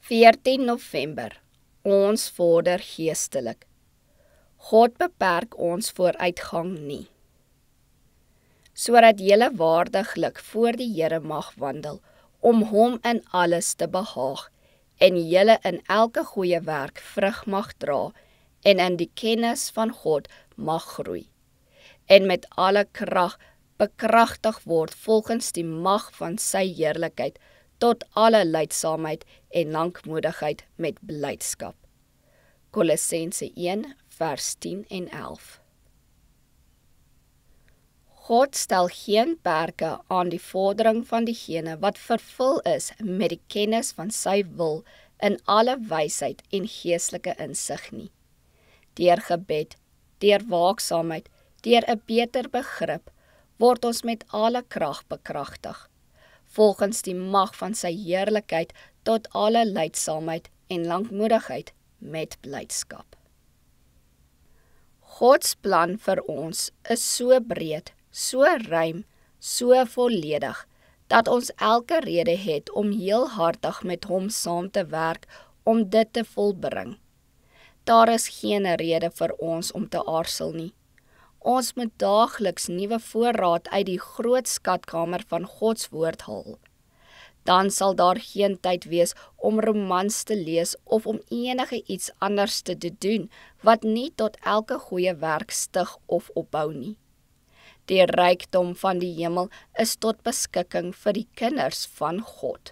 14 November, ons vorder geestelik. God beperk ons vooruitgang nie. Sodat julle waardiglik voor die Here mag wandel, om hom in alles te behaag, en julle in elke goeie werk vrug mag dra, en in die kennis van God mag groei, en met alle krag bekragtig word volgens die mag van sy heerlikheid, tot alle lydsaamheid en lankmoedigheid met blydskap. Kolossense 1 vers 10 en 11. God stel geen perke aan die vordering van diegene wat vervul is met die kennis van sy wil in alle wysheid en geestelike insig nie. Deur gebed, deur waaksaamheid, deur 'n beter begrip, word ons met alle krag bekragtig, volgens die mag van sy heerlikheid tot alle lydsaamheid en lankmoedigheid met blydskap. Gods plan vir ons is so breed, so ruim, so volledig, dat ons elke rede het om heelhartig met hom saam te werk om dit te volbring. Daar is geen rede vir ons om te aarzel nie. Ons moet daagliks nuwe voorraad uit die groot skatkamer van Gods woord haal. Dan sal daar geen tyd wees om romans te lees of om enige iets anders te doen wat nie tot elke goeie werk stig of opbou nie. Die rykdom van die hemel is tot beskikking vir die kinders van God.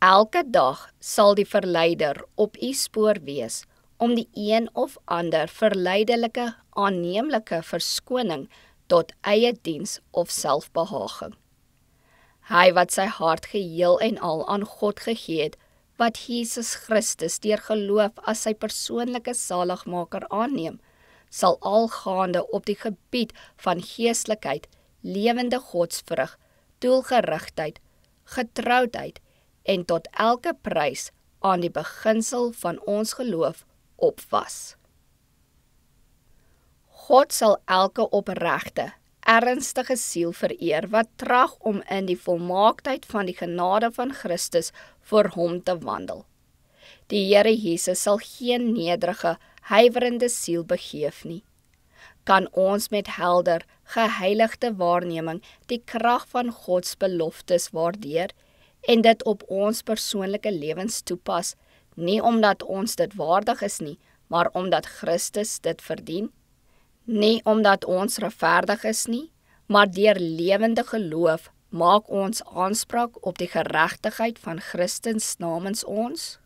Elke dag sal die verleider op u spoor wees om die een of ander verleidelike, aanneemlike verskoning tot eie diens of selfbehaging. Hy wat sy hart geheel en al aan God gegee het, wat Jesus Christus deur geloof as sy persoonlike saligmaker aanneem, sal algaande op die gebied van geestelikheid, lewende godsvrug, doelgerigtheid, getroudheid en tot elke prys aan die beginsel van ons geloof opwas. God sal elke opregte, ernstige siel vereer wat trag om in die volmaaktheid van die genade van Christus voor hom te wandel. Die Here Jesus sal geen nederige, huiwerende siel begeef nie. Kan ons met helder, geheiligde waarneming die krag van Gods beloftes waardeer en dit op ons persoonlike lewens toepas, nie omdat ons dit waardig is nie, maar omdat Christus dit verdien? Nie omdat ons regverdig is nie, maar deur lewende geloof maak ons aanspraak op die geregtigheid van Christus namens ons?